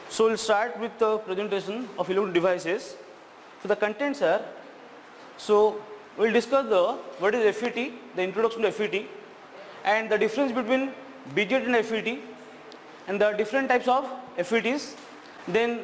So we'll start with the presentation of electronic devices. So the contents are, so we'll discuss what is FET, the introduction to FET, and the difference between BJT and FET, and the different types of FETs. Then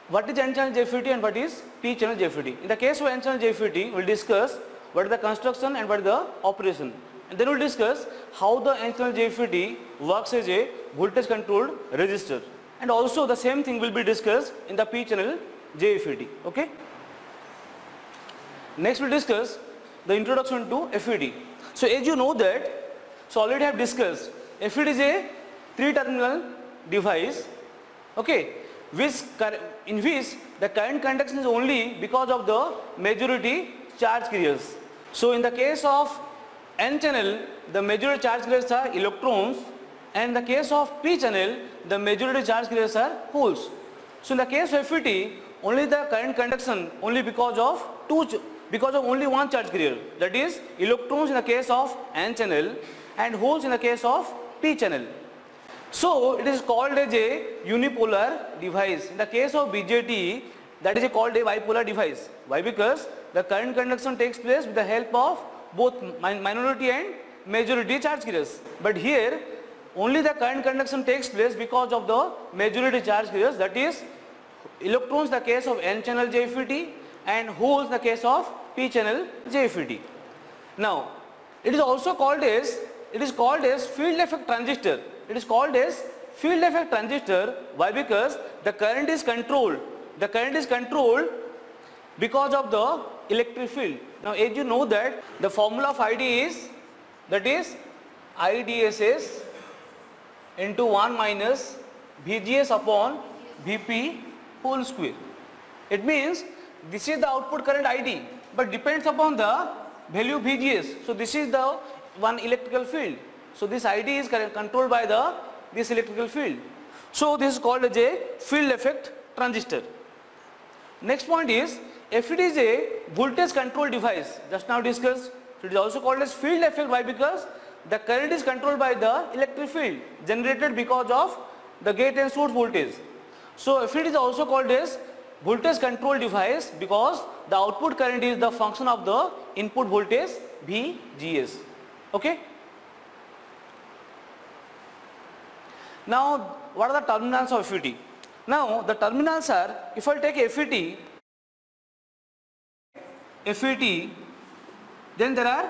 what is N-channel JFET and what is P-channel JFET. In the case of N-channel JFET, we'll discuss what is the construction and what is the operation. And then we'll discuss how the N-channel JFET works as a voltage controlled resistor. And also the same thing will be discussed in the P-channel JFET. Okay. Next we'll discuss the introduction to FET. So as you know that, so already I have discussed, FET is a 3-terminal device, okay, in which the current conduction is only because of the majority charge carriers. So in the case of N-channel, the majority charge carriers are electrons, and in the case of P-channel, the majority charge carriers are holes. So in the case of FET, only the current conduction only because of only one charge carrier, that is electrons in the case of N-channel and holes in the case of P-channel. So it is called as a unipolar device. In the case of BJT, that is called a bipolar device. Why? Because the current conduction takes place with the help of both minority and majority charge carriers. But here only the current conduction takes place because of the majority charge carriers, that is electrons in the case of N-channel JFET and holes in the case of P-channel JFET. Now it is also called as field effect transistor. It is called as field effect transistor. Why? Because the current is controlled. The current is controlled because of the electric field. Now as you know that the formula of ID is, that is IDSS into 1 minus VGS upon VP whole square. It means this is the output current ID, but depends upon the value VGS. So this is the one electrical field. So this ID is controlled by this electrical field. So this is called as a field effect transistor. Next point is, FET is a voltage control device. Just now discussed. So it is also called as field effect. Why? Because the current is controlled by the electric field generated because of the gate and source voltage. So FET is also called as voltage control device because the output current is the function of the input voltage VGS. Okay. Now what are the terminals of FET? Now the terminals are, if I take FET, then there are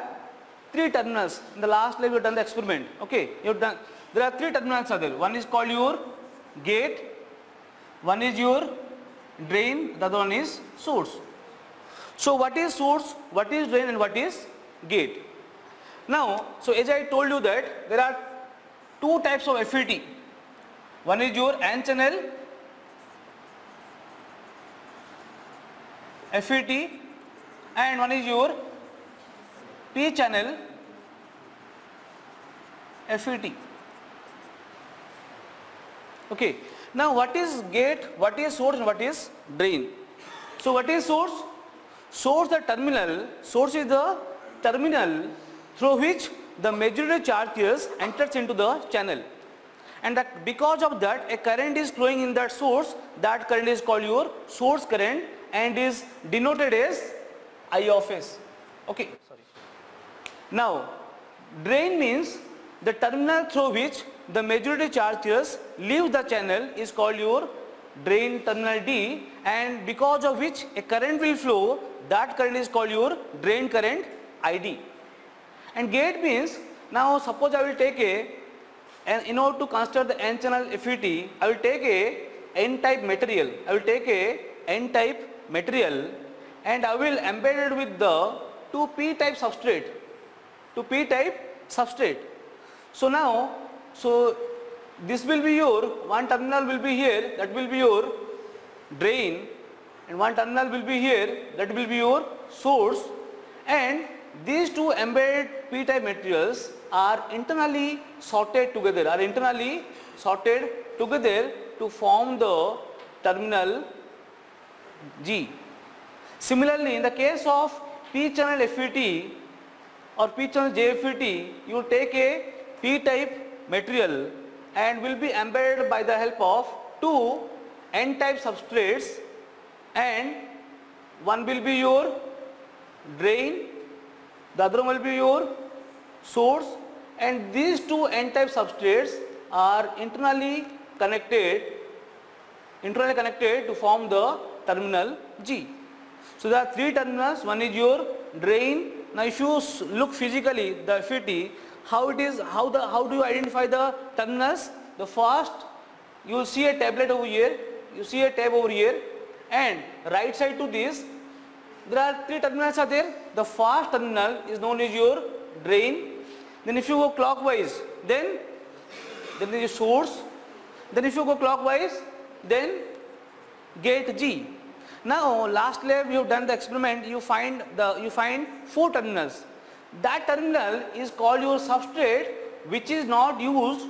3 terminals. In the last level you have done the experiment. Okay, you have done, there are 3 terminals are there. One is called your gate, one is your drain, the other one is source. So what is source, what is drain, and what is gate? Now, so as I told you that there are 2 types of FET. One is your N-channel FET and one is your P-channel FET. Okay. Now what is gate, what is source, and what is drain? So what is source? Source is the terminal through which the majority charge carriers enters into the channel. And that because of that a current is flowing in that source, that current is called your source current and is denoted as I of S. Okay, sorry. Now drain means the terminal through which the majority charge carriers leave the channel is called your drain terminal D, and because of which a current will flow, that current is called your drain current ID. And gate means, now suppose I will take and in order to construct the N-channel FET, I will take a N-type material. And I will embed it with the 2 P-type substrate. So now, so this will be your, one terminal will be here, that will be your drain, and one terminal will be here, that will be your source, and these 2 embedded P-type materials are internally sorted together, to form the terminal G. Similarly, in the case of P-channel FET or P-channel JFET, you will take a P-type material and will be embedded by the help of 2 n-type substrates, and one will be your drain, the other one will be your source, and these two n-type substrates are internally connected to form the terminal G. So there are three terminals. One is your drain. Now if you look physically the FET, how do you identify the terminals? The first, you will see a tablet over here, you see a tab over here, and right side to this there are three terminals are there. The first terminal is known as your drain. Then if you go clockwise, then there is source. Then if you go clockwise, then gate G. Now last lab you have done the experiment, you find four terminals. That terminal is called your substrate, which is not used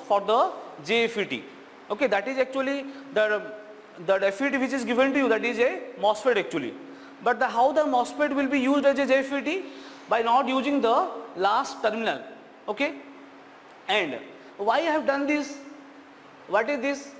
for the JFET. Okay, that is actually the FET which is given to you, that is a MOSFET actually. But how the MOSFET will be used as a JFET? By not using the last terminal. Okay, and why I have done this? What is this?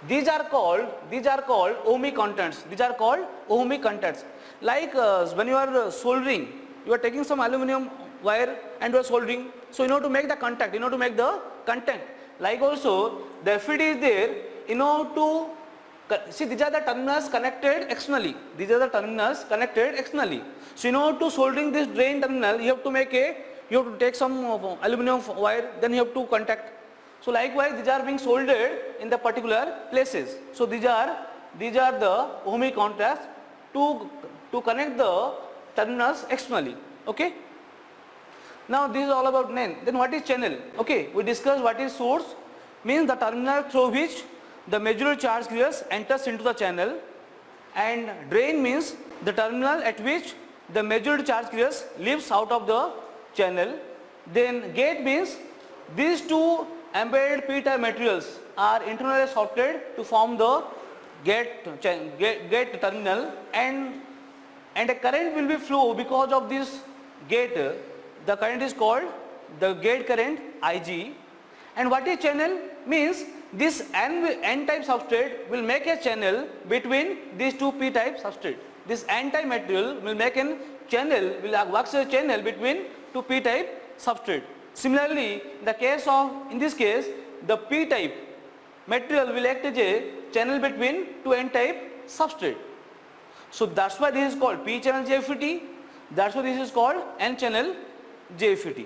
These are called ohmic contacts. These are called ohmic contacts. Like when you are soldering, you are taking some aluminum wire and you are soldering. So you know to make the contact, you know to make the contact. Like also the FET is there, you know to see these are the terminals connected externally. These are the terminals connected externally. So you know to soldering this drain terminal, you have to take some aluminum wire, then you have to contact. So likewise these are being soldered in the particular places. So these are the ohmic contacts to connect the terminals externally. Okay. Now this is all about NAND. Then what is channel? Okay, we discussed what is source. Means the terminal through which the majority charge carriers enters into the channel, and drain means the terminal at which the majority charge carriers leaves out of the channel. Then gate means these two embedded p-type materials are internally sorted to form the gate terminal, and a current will be flow because of this gate. The current is called the gate current IG. And what is channel? Means this n-type substrate will make a channel between these two p-type substrate. This n-type material will make a channel, will work as a channel between two p-type substrate. Similarly, in this case, the p-type material will act as a channel between two n-type substrate. So that's why this is called p-channel JFET. That's why this is called n-channel JFET.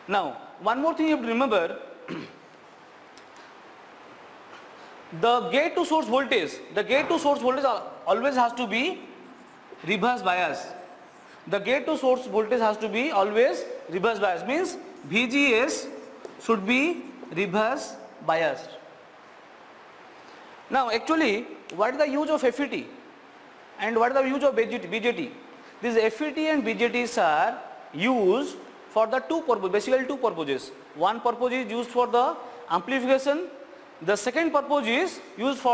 Now, one more thing you have to remember. The gate to source voltage always has to be reverse bias. The gate to source voltage has to be always reverse bias, means VGS should be reverse biased. Now actually, what is the use of FET and what is the use of BJT? These FET and BJTs are used for the basically two purposes. One purpose is used for the amplification. The second purpose is used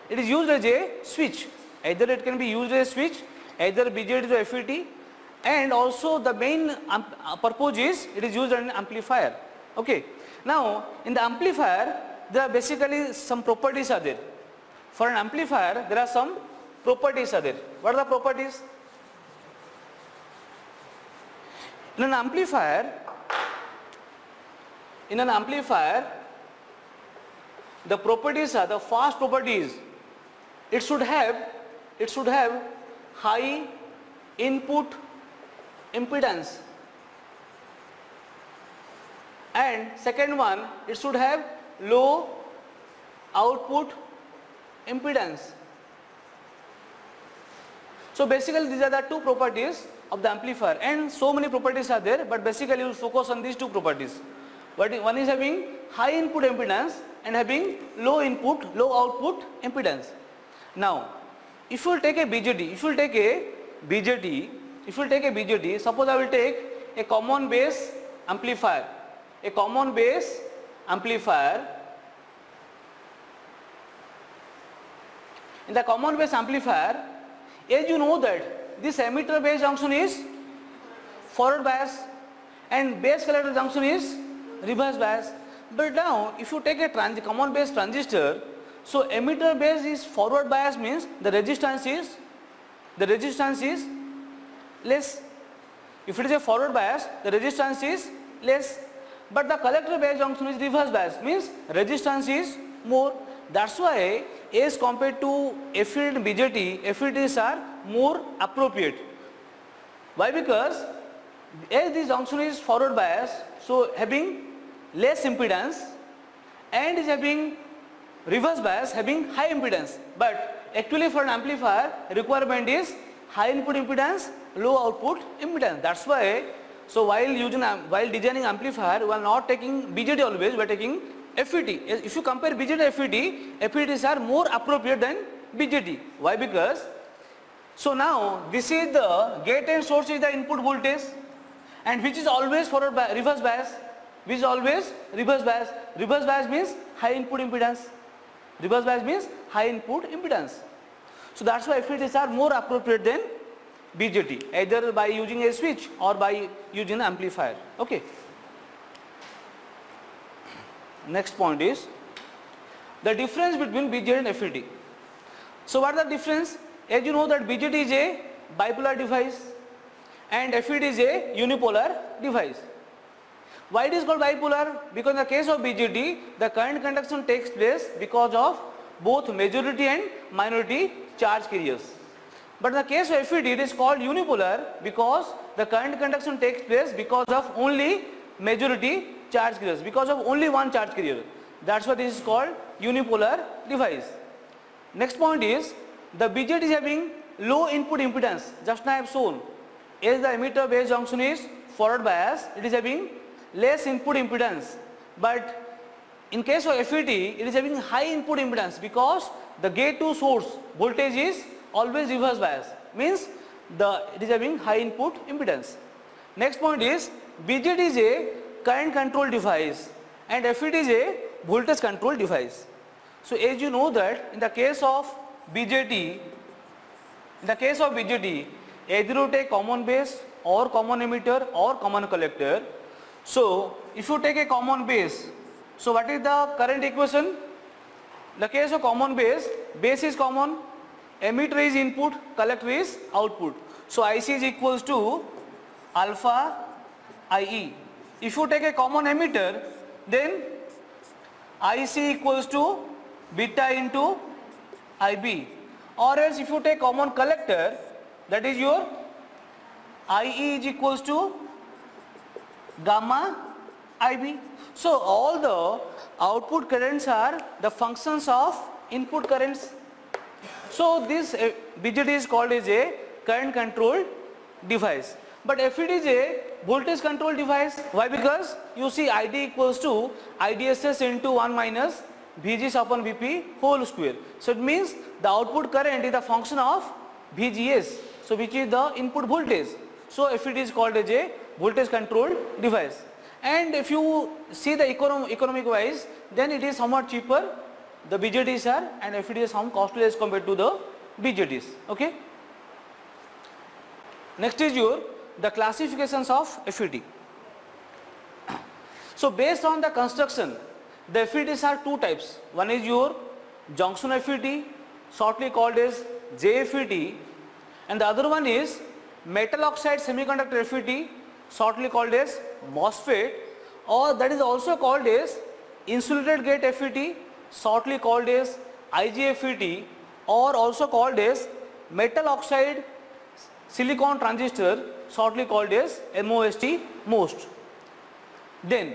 it is used as a switch. Either it can be used as a switch, either BJT or FET, and also the main purpose is it is used as an amplifier. Okay. Now in the amplifier there are basically some properties are there. For an amplifier there are some properties are there. What are the properties? In an amplifier, the properties are, the first properties, it should have high input impedance, and second one, it should have low output impedance. So basically these are the two properties of the amplifier, and so many properties are there, but basically you will focus on these two properties. One is having high input impedance and having low output impedance. Now if you take a BJT, suppose I will take a common base amplifier. In the common base amplifier, as you know that this emitter base junction is forward bias and base collector junction is reverse bias. But now if you take a common base transistor, so emitter base is forward bias, means the resistance is less. If it is a forward bias, the resistance is less. But the collector base junction is reverse bias, means resistance is more. That's why as compared to FET and BJT, FETs are more appropriate. Why? Because as this junction is forward bias, so having less impedance, and is having reverse bias having high impedance. But actually for an amplifier requirement is high input impedance, low output impedance. That's why, so while designing amplifier, we are not taking BJT always, we are taking FET. If you compare BJT and FET, FETs are more appropriate than BJT. Why? Because, so now this is the gate and source is the input voltage, and which is always forward bias, reverse bias, which is always reverse bias. Reverse bias means high input impedance. Reverse bias means high input impedance. So that's why FETs are more appropriate than BJT, either by using a switch or by using an amplifier. Okay. Next point is the difference between BJT and FET. So what is the difference? As you know that BJT is a bipolar device and FET is a unipolar device. Why it is called bipolar? Because in the case of BJT, the current conduction takes place because of both majority and minority charge carriers. But in the case of FET, it is called unipolar because the current conduction takes place because of only majority charge carriers, because of only one charge carrier. That's why this is called unipolar device. Next point is the BJT is having low input impedance. Just now I have shown, as the emitter base junction is forward bias, it is having less input impedance. But in case of FET, it is having high input impedance because the gate to source voltage is always reverse bias, means it is having high input impedance. Next point is BJT is a current control device and FET is a voltage control device. So as you know that in the case of BJT, either you take common base or common emitter or common collector. So if you take a common base, so what is the current equation? In the case of common base is common, emitter is input, collector is output. So IC is equals to alpha IE. If you take a common emitter, then IC equals to beta into IB. Or else if you take common collector, that is your IE is equals to gamma IB. So all the output currents are the functions of input currents. So this BJT is called as a current controlled device. But FET is a voltage control device. Why? Because you see ID equals to IDSS into 1 minus VGS upon VP whole square. So it means the output current is the function of VGS, so which is the input voltage. So FET is called as a voltage controlled device. And if you see the economic wise, then it is somewhat cheaper, the BJTs are, and FET is some costly as compared to the BJTs. Okay. Next is the classifications of FET. So based on the construction, the FETs are two types. One is your junction FET, shortly called as JFET, and the other one is metal oxide semiconductor FET, shortly called as MOSFET, or that is also called as insulated gate FET, shortly called as IGFET, or also called as metal oxide silicon transistor, shortly called as MOST. Then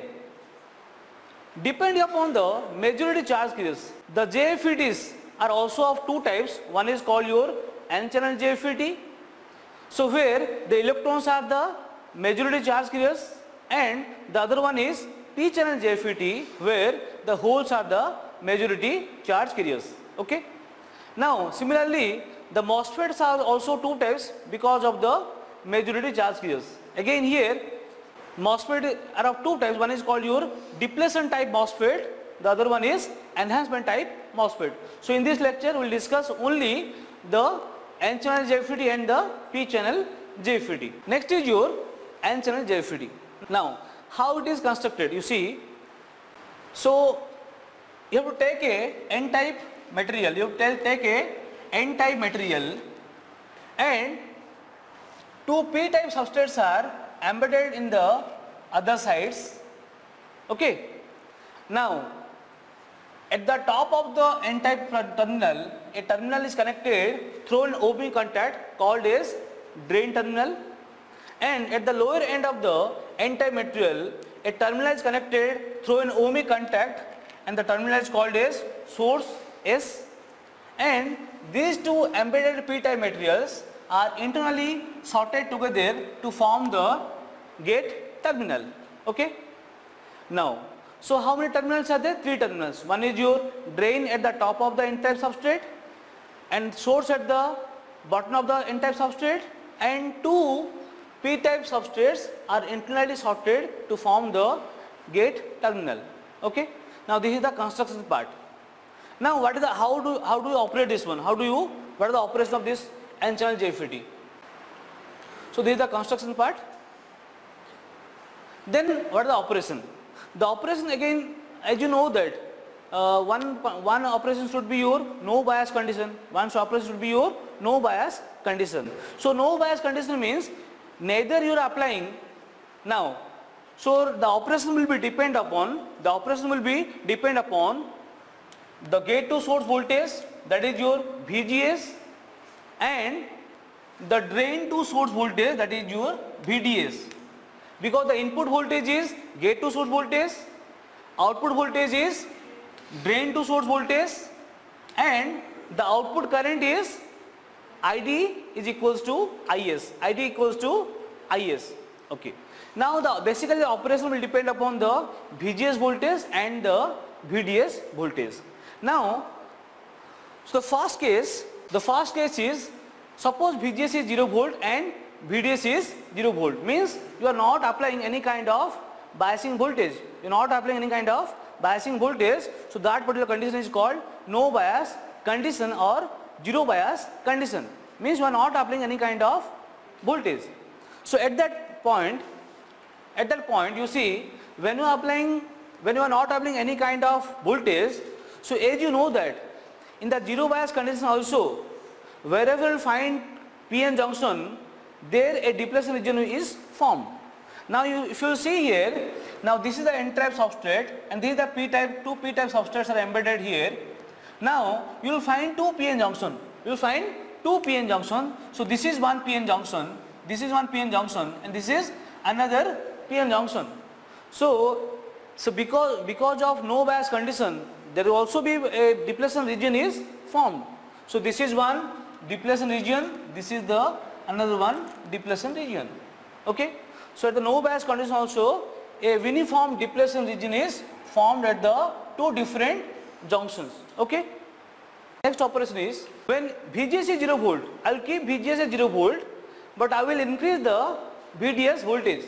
depending upon the majority charge carriers, the JFETs are also of two types. One is called your N-channel JFET, so where the electrons are the majority charge carriers, and the other one is P-channel JFET, where the holes are the majority charge carriers. Okay. Now similarly the MOSFETs are also two types because of the majority charge carriers. Again here MOSFET are of two types. One is called your depletion type MOSFET, the other one is enhancement type MOSFET. So in this lecture we will discuss only the N-channel JFET and the P-channel JFET. Next is your N-channel JFET. Now how it is constructed? You see, So you have to take a n-type material, you have to take a n-type material, and two p-type substrates are embedded in the other sides. Okay. Now at the top of the n-type terminal, a terminal is connected through an opening contact called as drain terminal, and at the lower end of the n-type material, a terminal is connected through an ohmic contact, and the terminal is called as source S, and these two embedded p-type materials are internally sorted together to form the gate terminal. Okay. Now, so how many terminals are there? Three terminals. One is your drain at the top of the n-type substrate, and source at the bottom of the n-type substrate, and two p-type substrates are internally sorted to form the gate terminal. Okay. Now this is the construction part. Now what is the how do you operate this one? What is the operation of this n-channel JFET? So this is the construction part. Then what is the operation? The operation, again, as you know that one operation should be your no bias condition. One operation should be your no bias condition. So no bias condition means neither you are applying now. So the operation will be depend upon the gate to source voltage, that is your VGS, and the drain to source voltage, that is your VDS. Because the input voltage is gate to source voltage, output voltage is drain to source voltage, and the output current is ID is equals to IS. ID equals to IS. Okay. Now basically the operation will depend upon the VGS voltage and the VDS voltage. Now, so the first case is, suppose VGS is 0 volt and VDS is 0 volt, means you are not applying any kind of biasing voltage. You are not applying any kind of biasing voltage. So that particular condition is called no bias condition or zero bias condition. Means you are not applying any kind of voltage. So at that point you see, when you are not applying any kind of voltage, so as you know that in the zero bias condition also, wherever you find PN junction, there a depletion region is formed. Now if you see here, now this is the n-type substrate and this is the p-type, two p-type substrates are embedded here. Now you will find two PN junction. So this is one PN junction, this is one PN junction, and this is another PN junction. So because of no bias condition, there will also be a depletion region is formed. So this is one depletion region, this is the another one depletion region. Okay. So at the no bias condition also, a uniform depletion region is formed at the two different junctions. Okay. Next operation is, when VGS is 0 volt, I will keep VGS as 0 volt, but I will increase the VDS voltage.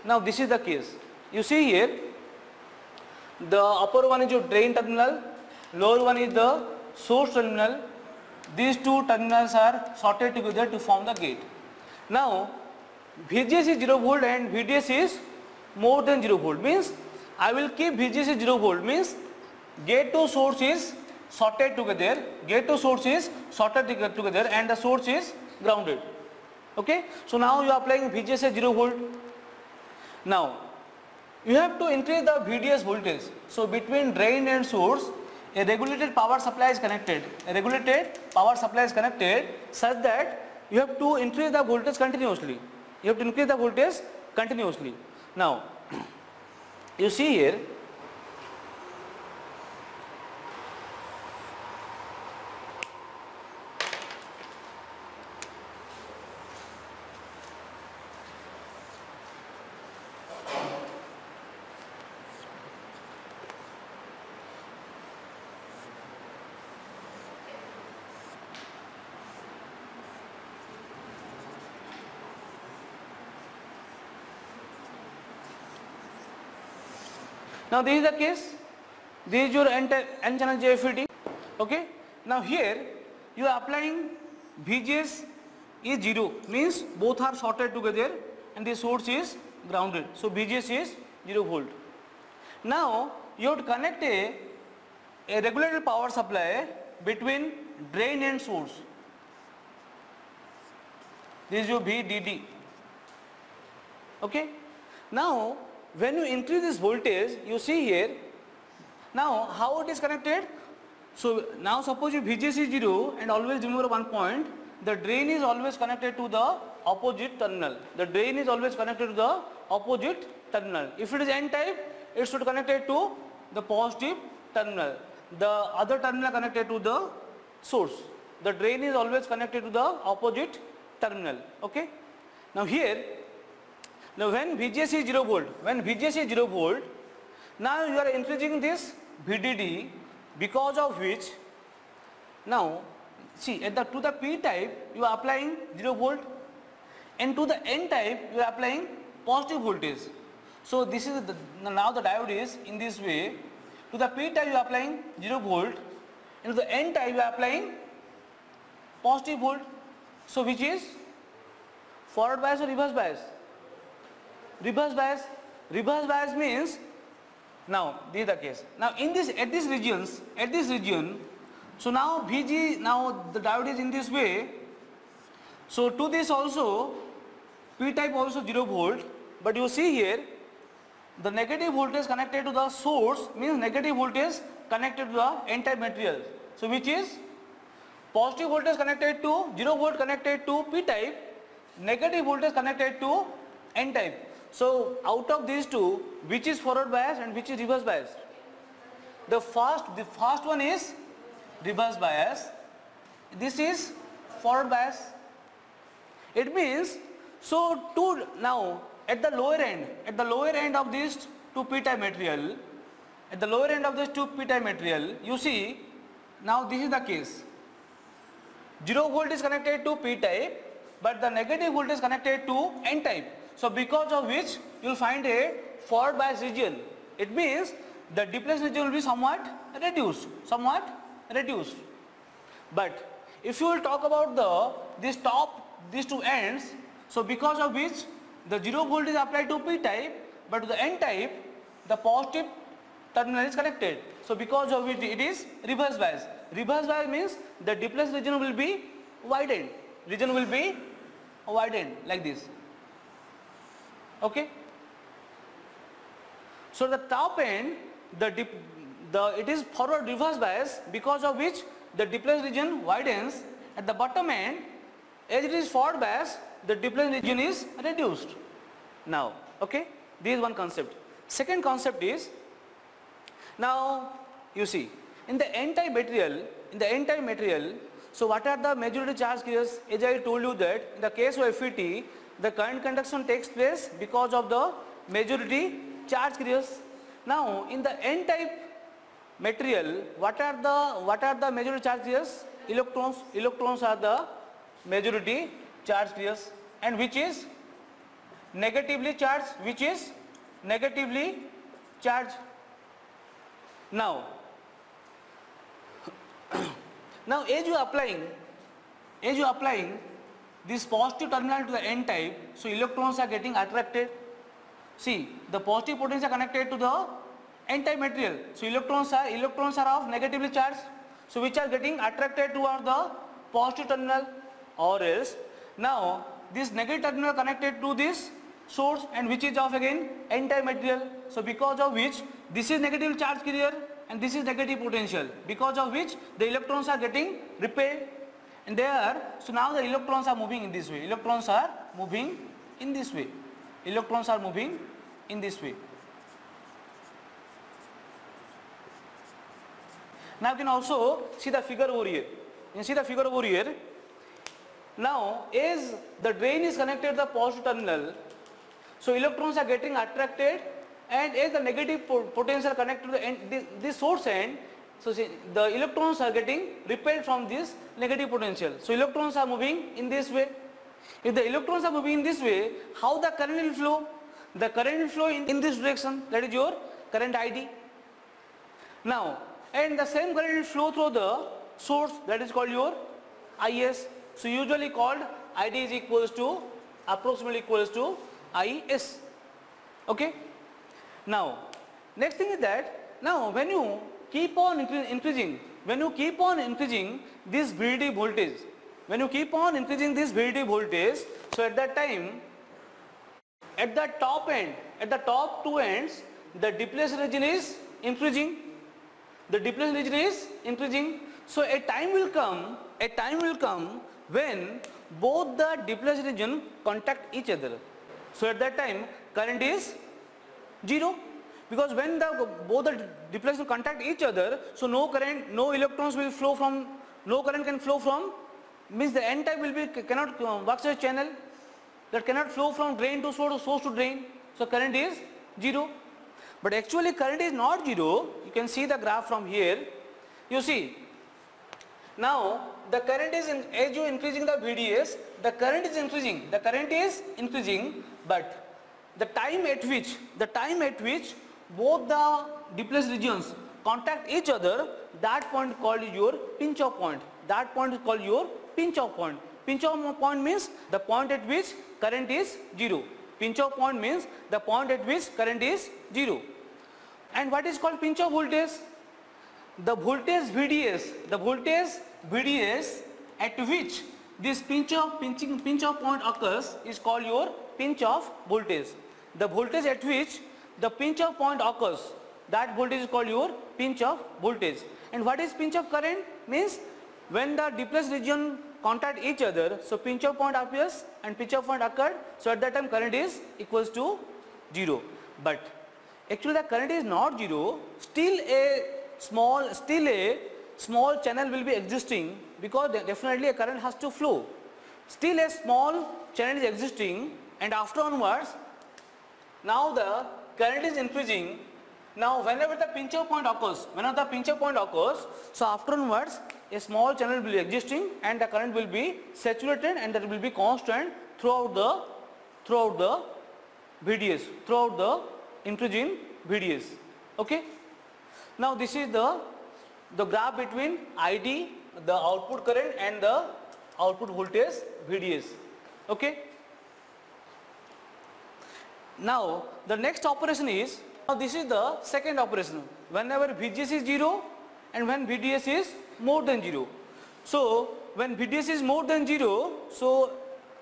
Now this is the case. You see here, the upper one is your drain terminal, lower one is the source terminal. These two terminals are sorted together to form the gate. Now VGS is 0 volt and VDS is more than 0 volt, means I will keep VGS as 0 volt, means gate to source is sorted together, and the source is grounded. Okay. So now you are applying VGS as 0 volt. Now you have to increase the VDS voltage. So between drain and source, a regulated power supply is connected. Such that you have to increase the voltage continuously. Now you see here, now this is the case, this is your n-channel JFET. Okay. Now here you are applying VGS is 0, means both are sorted together and the source is grounded. So VGS is 0 volt. Now you have to connect a regulated power supply between drain and source. This is your VDD. Okay. Now when you increase this voltage, you see here, now how it is connected. So now suppose your VGS is 0, and always remember one point, the drain is always connected to the opposite terminal. The drain is always connected to the opposite terminal. If it is N type, it should connected to the positive terminal. The other terminal connected to the source. The drain is always connected to the opposite terminal. Okay. Now here, now when VGS is 0 volt, now you are increasing this VDD, because of which, now see to the P type you are applying 0 volt, and to the N type you are applying positive voltage. So this is now the diode is in this way. To the P type you are applying 0 volt, and to the N type you are applying positive volt. So which is forward bias or reverse bias? Reverse bias. Reverse bias means, now this is the case. Now in this, at this region, so now VG, now the diode is in this way. So to this also, P type also 0 volt, but you see here, the negative voltage connected to the source means negative voltage connected to the N type material. So which is positive voltage connected to 0 volt connected to P type, negative voltage connected to N type. So out of these two, which is forward bias and which is reverse bias? The first one is reverse bias. This is forward bias. It means, so to now at the lower end of this 2 P type material, you see, now this is the case. 0 volt is connected to P type, but the negative volt is connected to N type. So because of which you will find a forward bias region. It means the depletion region will be somewhat reduced. But if you will talk about these two ends, so because of which the 0 volt is applied to P type, but to the N type the positive terminal is connected. So because of which it is reverse bias. Reverse bias means the depletion region will be widened. Like this. Okay. So the top end, it is forward reverse bias, because of which the depletion region widens. At the bottom end, as it is forward bias, the depletion region is reduced. Now, okay, this is one concept. Second concept is, now you see, in the N type material, so what are the majority charge carriers? As I told you that in the case of FET, the current conduction takes place because of the majority charge carriers. Now in the N type material, what are the majority charge carriers? Electrons are the majority charge carriers, and which is negatively charged, Now as you are applying this positive terminal to the N type, so electrons are getting attracted. See, the positive potential connected to the N type material, so electrons are of negatively charged, so which are getting attracted towards the positive terminal. Or else, now this negative terminal connected to this source, and which is of again N type material, so because of which this is negative charge carrier and this is negative potential, because of which the electrons are getting repelled. And there, so now the electrons are moving in this way. Now you can also see the figure over here. Now as the drain is connected to the positive terminal, so electrons are getting attracted, and as the negative potential connected to the this source end, so see, the electrons are getting repelled from this negative potential. So electrons are moving in this way. If the electrons are moving in this way, how the current will flow? The current will flow in this direction, that is your current ID. Now, and the same current will flow through the source, that is called your IS. So usually called ID is approximately equals to IS. Okay. Now, next thing is that now when you keep on increasing this VDD voltage, so at that time, at the top end, at the top two ends, the depletion region is increasing. So a time will come when both the depletion region contact each other. So at that time, current is 0, because when both the depletion contact each other, so no current can flow from, means the N type cannot work as a channel, that cannot flow from drain to source to drain. So current is 0. But actually current is not 0. You can see the graph from here. You see, now the current is as you increasing the VDS, the current is increasing, but the time at which both the depletion regions contact each other, that point called your pinch off point. Pinch off point means the point at which current is 0. Pinch off point means the point at which current is 0. And what is called pinch off voltage? The voltage VDS at which this pinch off point occurs is called your pinch off voltage. The voltage at which the pinch off point occurs, that voltage is called your pinch off voltage. And what is pinch off current? Means when the depletion region contact each other, so pinch off point appears and pinch off point occurred, so at that time current is equals to 0. But actually the current is not 0, still a small channel will be existing, because definitely a current has to flow. Still a small channel is existing, and after onwards, now the current is increasing. Now whenever the pinch off point occurs, so after onwards a small channel will be existing and the current will be saturated, and that will be constant throughout the VDS, throughout the increasing VDS. Okay. Now this is the graph between ID, the output current, and the output voltage VDS. Okay. Now the next operation is, now this is the second operation, whenever VGS is 0 and when VDS is more than 0. So when VDS is more than 0, so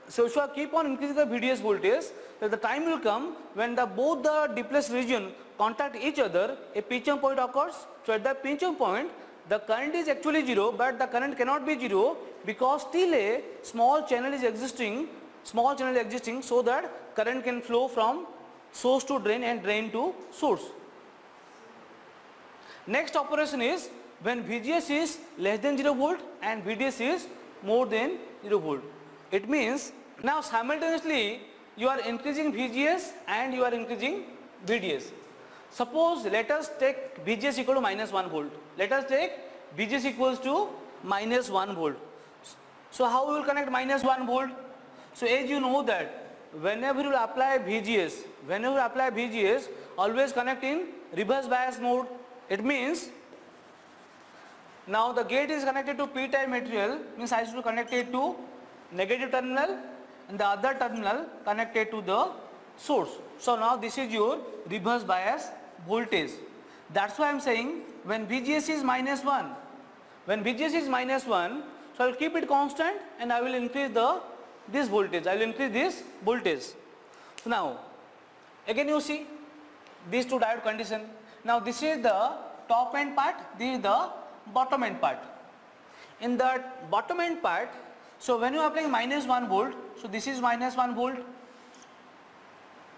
if you keep on increasing the VDS voltage, then the time will come when both the depletion region contact each other, a pinch off point occurs. So at the pinch off point, the current is actually 0, but the current cannot be 0 because still a small channel is existing, so that current can flow from source to drain and drain to source. Next operation is when VGS is less than 0 volt and VDS is more than 0 volt. It means now simultaneously you are increasing VGS and you are increasing VDS. Suppose let us take VGS equal to -1 volt. Let us take VGS equals to -1 volt. So how we will connect -1 volt? So as you know that whenever you apply VGS, always connect in reverse bias mode. It means now the gate is connected to p-type material, means I should connect it to negative terminal and the other terminal connected to the source. So now this is your reverse bias voltage. That's why I am saying when VGS is -1, so I will keep it constant and I will increase this voltage. So now again you see these two diode condition. Now this is the top end part, this is the bottom end part. In the bottom end part, so when you are applying -1 volt, so this is -1 volt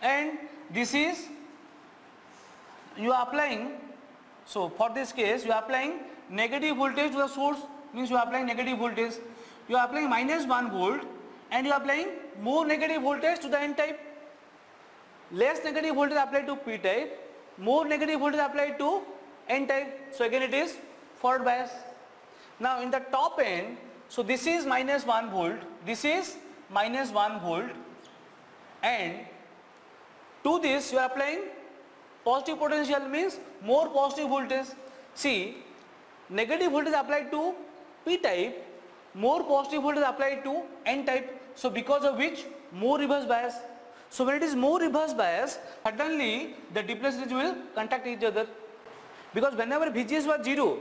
and this is you are applying, so for this case you are applying negative voltage to the source, means you are applying negative voltage. You are applying -1 volt and you are applying more negative voltage to the N type. Less negative voltage applied to P type, more negative voltage applied to N type. So again it is forward bias. Now in the top end, so this is -1 volt, this is -1 volt, and to this you are applying positive potential, means more positive voltage. See, negative voltage applied to P type, more positive voltage applied to N type. So because of which more reverse bias. So when it is more reverse bias, suddenly the depletion region will contact each other, because whenever VGS was 0,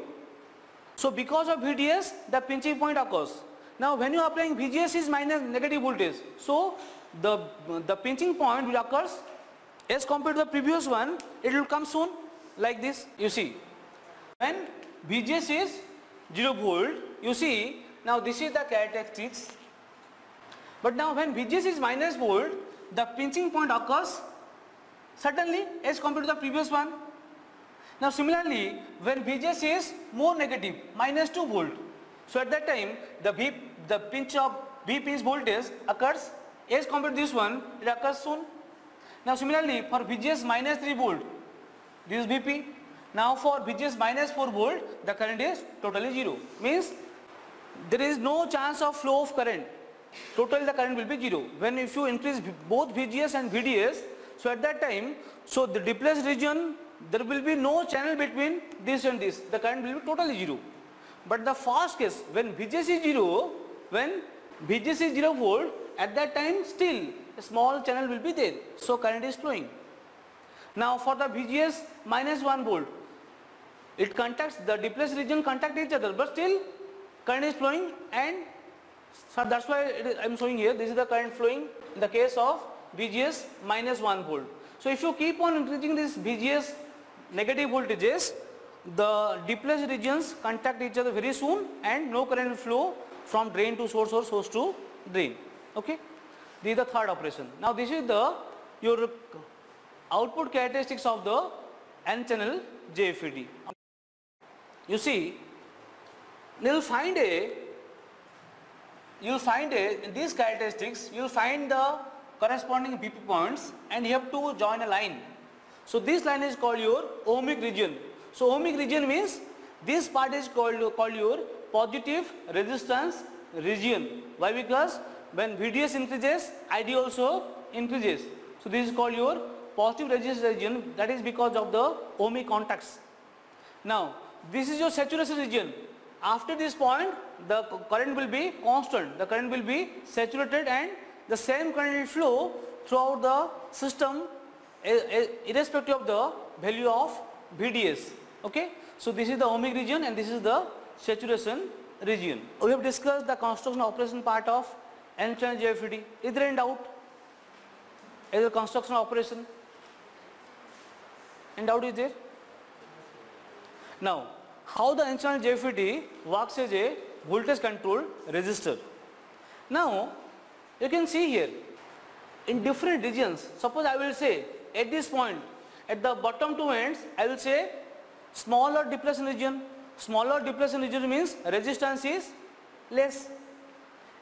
so because of VDS the pinching point occurs. Now when you are applying VGS is minus negative voltage, so the pinching point will occur as compared to the previous one, it will come soon like this. You see, when VGS is 0 volt, you see, now this is the characteristics. But now when VGS is minus volt, the pinching point occurs suddenly as compared to the previous one. Now similarly, when VGS is more negative, minus 2 volt, so at that time the pinch of VP's voltage occurs as compared to this one, it occurs soon. Now similarly, for VGS minus 3 volt, this is VP. Now for VGS minus 4 volt, the current is totally 0. Means there is no chance of flow of current. Totally the current will be 0. When if you increase both VGS and VDS, so at that time, so the depleted region, there will be no channel between this and this. The current will be totally 0. But the first case, when VGS is 0, when VGS is 0 volt, at that time still a small channel will be there. So current is flowing. Now for the VGS minus 1 volt, it contacts, the depleted region contact each other, but still current is flowing, and so that's why I am showing here, this is the current flowing in the case of VGS minus 1 volt. So if you keep on increasing this VGS negative voltages, the depleted regions contact each other very soon, and no current will flow from drain to source or source to drain. Okay, this is the third operation. Now this is the your output characteristics of the N channel JFET. You see, you'll find in these characteristics, you'll find the corresponding BP points, and you have to join a line. So this line is called your ohmic region. So ohmic region means this part is called your positive resistance region. Why? Because when VDS increases, ID also increases. So this is called your positive resistance region. That is because of the ohmic contacts. Now this is your saturation region. After this point, the current will be constant. The current will be saturated, and the same current will flow throughout the system irrespective of the value of VDS. Okay. So this is the ohmic region, and this is the saturation region. We have discussed the construction operation part of N channel JFET. Is there any doubt? Is the construction operation? Any doubt is there? Now, how the N channel JFET works as a voltage controlled resistor. Now you can see here in different regions, suppose I will say at this point, at the bottom two ends, I will say smaller depletion region. Smaller depletion region means resistance is less.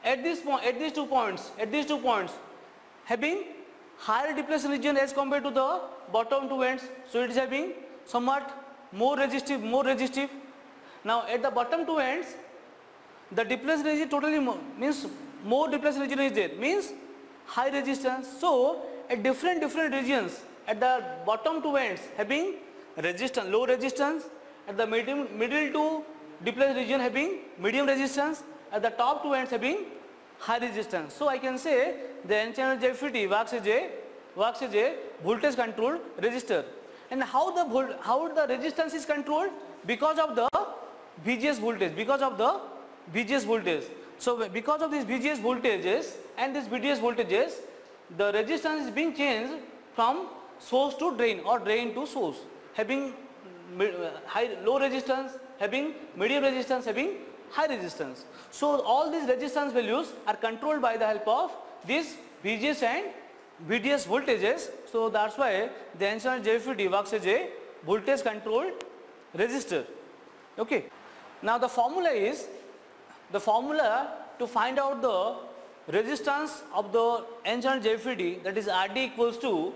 At this point, at these two points having higher depletion region as compared to the bottom two ends, so it is having somewhat more resistive. Now at the bottom two ends, the depletion region totally means more depletion region is there, means high resistance. So at different regions, at the bottom two ends having resistance, low resistance, at the middle to depletion region having medium resistance, at the top two ends having high resistance. So I can say the N channel JFET works as a voltage controlled resistor. And how the resistance is controlled? Because of the VGS voltage. So because of these VGS voltages and these VDS voltages, the resistance is being changed from source to drain or drain to source, having low resistance, having medium resistance, having high resistance. So all these resistance values are controlled by the help of these VGS and VDS voltages. So that's why the N channel JFET works as a voltage controlled resistor. Okay. Now the formula to find out the resistance of the N channel JFET, that is RD equals to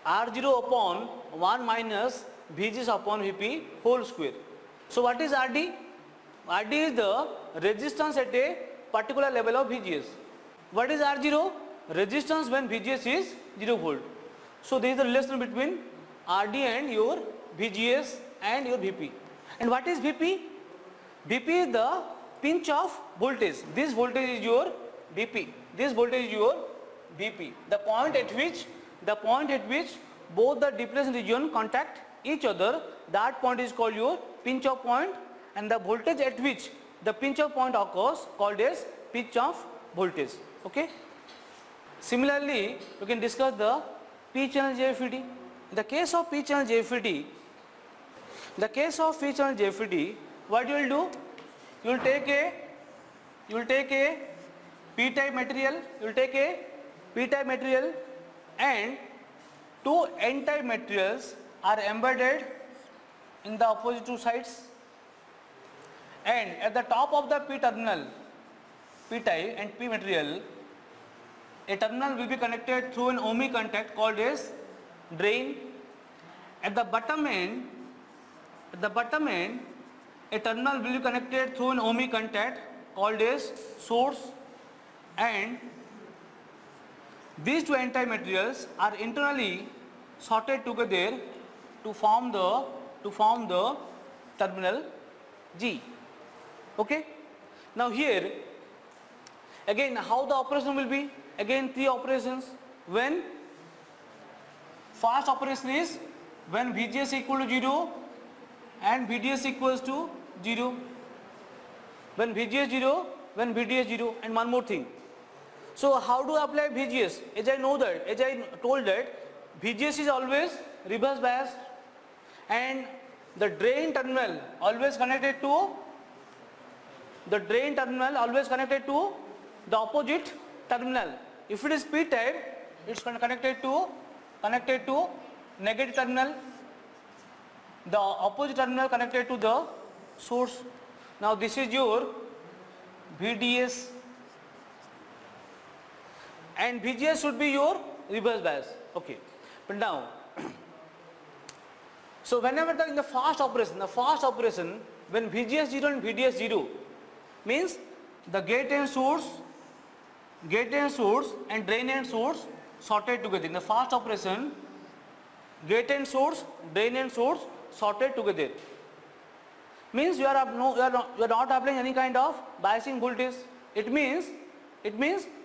R0 upon 1 minus VGS upon VP whole square. So what is RD? RD is the resistance at a particular level of VGS. What is R0? Resistance when VGS is 0 volt. So there is a relation between RD and your VGS and your VP. And what is VP? VP is the pinch of voltage. This voltage is your VP. This voltage is your Vp, the point at which both the depletion region contact each other, that point is called your pinch off point, and the voltage at which the pinch off point occurs called as pitch off voltage. Okay. Similarly, we can discuss the P channel JFET. In the case of P channel JFET, what you will do? You will take a P-type material. And two N-type materials are embedded in the opposite two sides. And at the top of the P terminal, P-type and P material, a terminal will be connected through an ohmic contact called as drain. At the bottom end, a terminal will be connected through an ohmic contact called as source, and these two N-type materials are internally sorted together to form the terminal G. Okay. Now here again, how the operation will be? Again, three operations. When first operation is when VGS equal to 0 and VDS equals to 0. When VGS 0, when VDS 0, and one more thing. So how do I apply VGS? As I told that VGS is always reverse biased, and the drain terminal always connected to the opposite terminal. If it is P-type, it's connected to negative terminal. The opposite terminal connected to the source. Now this is your VDS, and VGS should be your reverse bias. Okay. But now, so whenever in the fast operation, when VGS 0 and VDS 0, means the gate and source and drain and source sorted together. In the fast operation, gate and source, drain and source sorted together. Means you are not applying any kind of biasing voltage. It means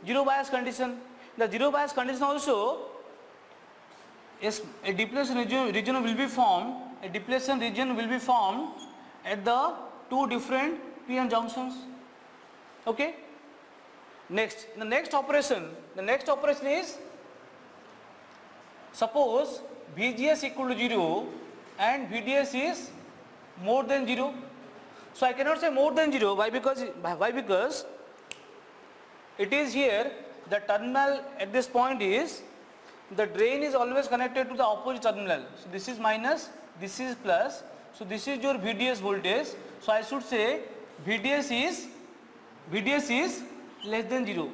zero bias condition. The zero bias condition also is a depletion region will be formed. A depletion region will be formed at the two different p-n junctions. Okay. Next, the next operation is, suppose VGS equal to 0 and VDS is more than 0. So I cannot say more than 0. Why? Because it is here, the terminal at this point is, the drain is always connected to the opposite terminal. So this is minus, this is plus. So this is your VDS voltage. So I should say VDS is less than 0.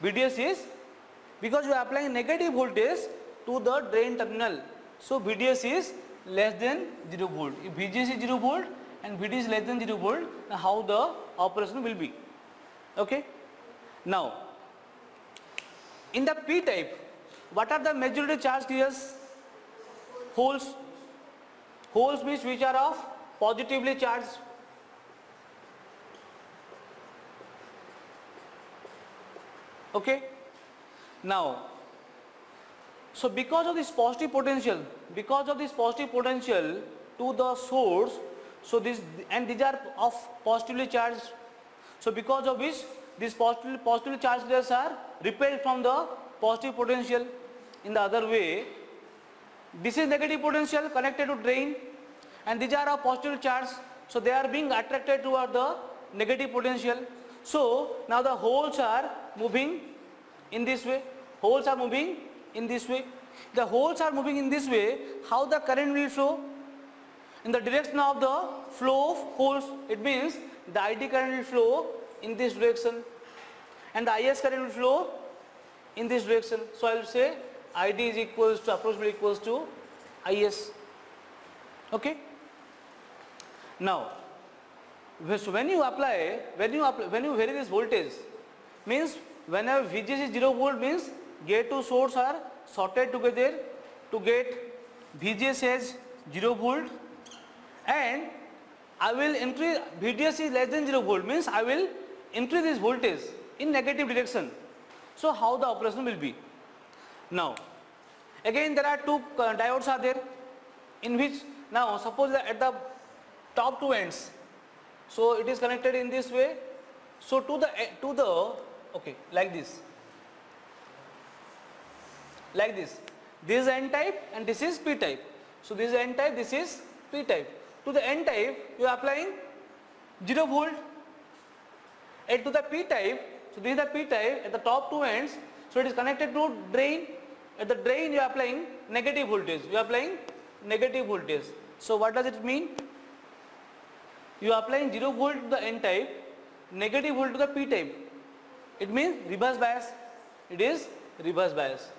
VDS is, because you are applying negative voltage to the drain terminal. So VDS is less than 0 volt. If VGS is 0 volt and VDS is less than 0 volt, then how the operation will be? Okay. Now, in the P type, what are the majority charge carriers? Holes. Holes means which are of positively charged. Okay. Now, so because of this positive potential to the source, so these are of positively charged. So because of which these positively charged rays are repelled from the positive potential. In the other way, this is negative potential connected to drain, and these are of positive charge, so they are being attracted toward the negative potential. So now the holes are moving in this way. The holes are moving in this way. How the current will flow? In the direction of the flow of holes. It means the ID current will flow in this direction and the IS current will flow in this direction. So I will say ID is approximately equals to IS. Okay. Now, so when you vary this voltage, means whenever VGS is 0 volt, means gate to source are sorted together to get VGS as 0 volt, and I will increase VDS is less than 0 volt, means I will increase this voltage in negative direction. So how the operation will be? Now again there are two diodes are there, in which now suppose that at the top two ends, so it is connected in this way. So to the okay, like this, this is N type and this is P type. So this is N type, this is P type. To the N type you are applying 0 volt, and to the P type, so this is the P type at the top two ends, so it is connected to drain. At the drain you are applying negative voltage, So what does it mean? You are applying 0 volt to the N type, negative volt to the P type. It means reverse bias. It is reverse bias.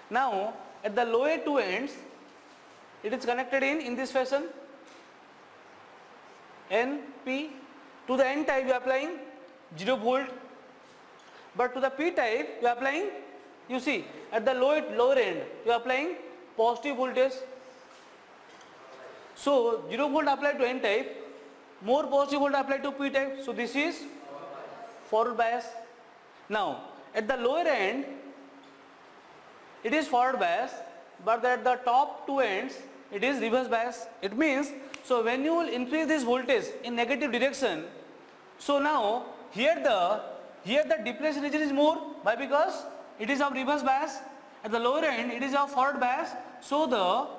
Now at the lower two ends it is connected in this fashion, N, P. To the N type you are applying 0 volt, but to the P type you are applying, you see at the lower end you are applying positive voltage. So 0 volt applied to N type, more positive volt applied to P type, so this is forward bias. Now at the lower end it is forward bias, but at the top two ends it is reverse bias. It means, so when you will increase this voltage in negative direction, so now here the depletion region is more. Why? Because it is of reverse bias. At the lower end it is of forward bias. So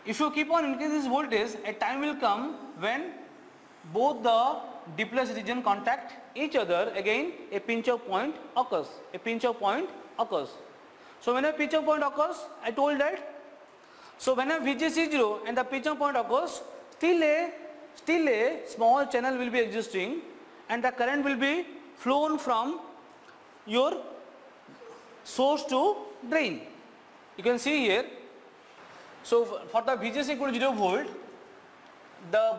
if you keep on increasing this voltage, a time will come when both the depletion region contact each other, again a pinch off point occurs. So when a pinch off point occurs, I told that, so when a VGS is 0 and the pinch off point occurs, still a small channel will be existing and the current will be flown from your source to drain. You can see here. So for the VGS equal to 0 volt, the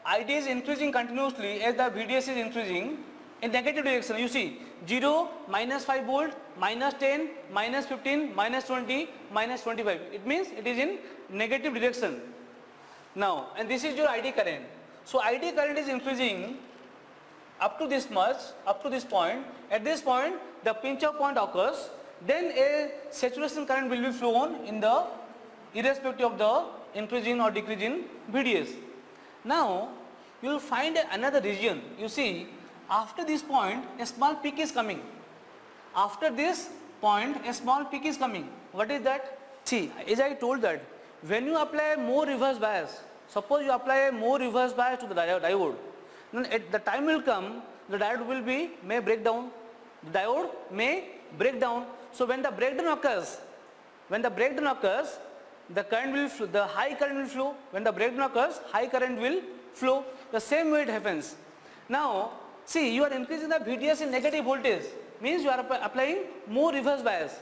ID is increasing continuously as the VDS is increasing in negative direction. You see 0, minus 5 volt, minus 10, minus 15, minus 20, minus 25. It means it is in negative direction. Now, and this is your ID current. So ID current is increasing up to this much, up to this point. At this point the pinch off point occurs, then a saturation current will be flown in the irrespective of the increasing or decreasing VDS. Now you will find another region. You see after this point a small peak is coming. After this point a small peak is coming. What is that? See, as I told that when you apply more reverse bias, suppose you apply more reverse bias to the diode, then at the time will come the diode may break down. The diode may break down. So when the breakdown occurs, the current will flow, the high current will flow. When the breakdown occurs, high current will flow. The same way it happens. Now see, you are increasing the VDS in negative voltage, means you are applying more reverse bias.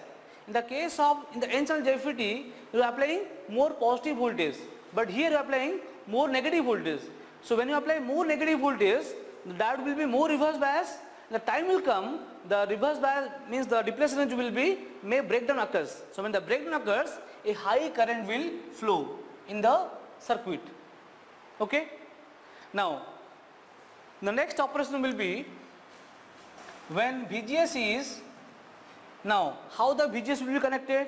In the case of in the N channel JFET, you are applying more positive voltage, but here you are applying more negative voltage. So when you apply more negative voltage, the diode will be more reverse bias. The time will come, the reverse bias means the depletion range will be, may breakdown occurs. So when the breakdown occurs, a high current will flow in the circuit. Okay. Now the next operation will be when VGS is, now how the VGS will be connected?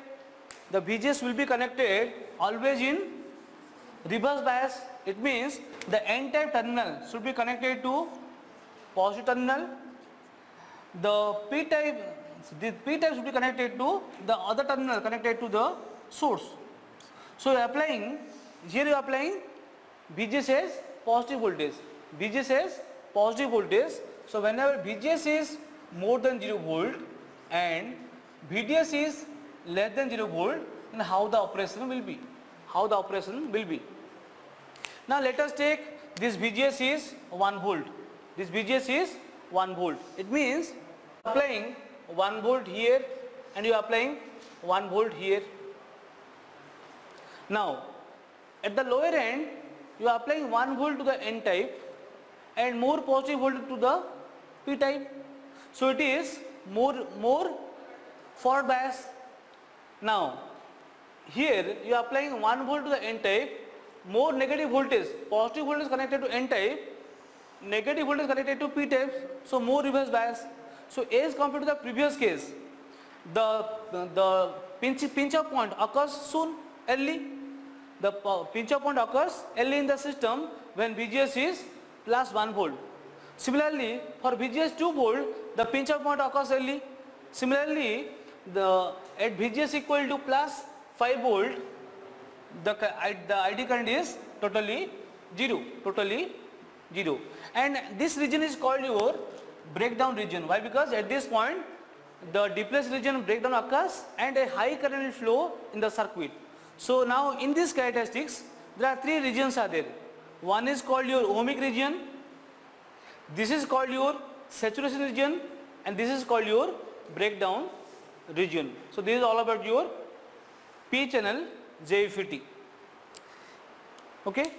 The VGS will be connected always in reverse bias. It means the N type terminal should be connected to positive terminal. The P type should be connected to the other terminal connected to the source. So you are applying, here you are applying VGS as positive voltage. VGS as positive voltage. So whenever VGS is more than 0 volt and VDS is less than 0 volt, then how the operation will be? Now let us take this VGS is 1 volt. This VGS is 1 volt. It means applying 1 volt here and you are applying 1 volt here. Now at the lower end you are applying 1 volt to the N type and more positive voltage to the P type. So it is more forward bias. Now here you are applying 1 volt to the N type, more negative voltage, positive voltage connected to N type, negative voltage connected to P type, so more reverse bias. So as compared to the previous case, the pinch off point occurs soon, early. The pinch off point occurs early in the system when VGS is plus 1 volt. Similarly, for VGS 2 volt, the pinch off point occurs early. Similarly, at VGS equal to plus 5 volt, the ID current is totally zero, and this region is called your breakdown region. Why? Because at this point the depletion region breakdown occurs and a high current will flow in the circuit. So now in these characteristics there are three regions are there. One is called your ohmic region, this is called your saturation region, and this is called your breakdown region. So this is all about your P channel JFET. Okay.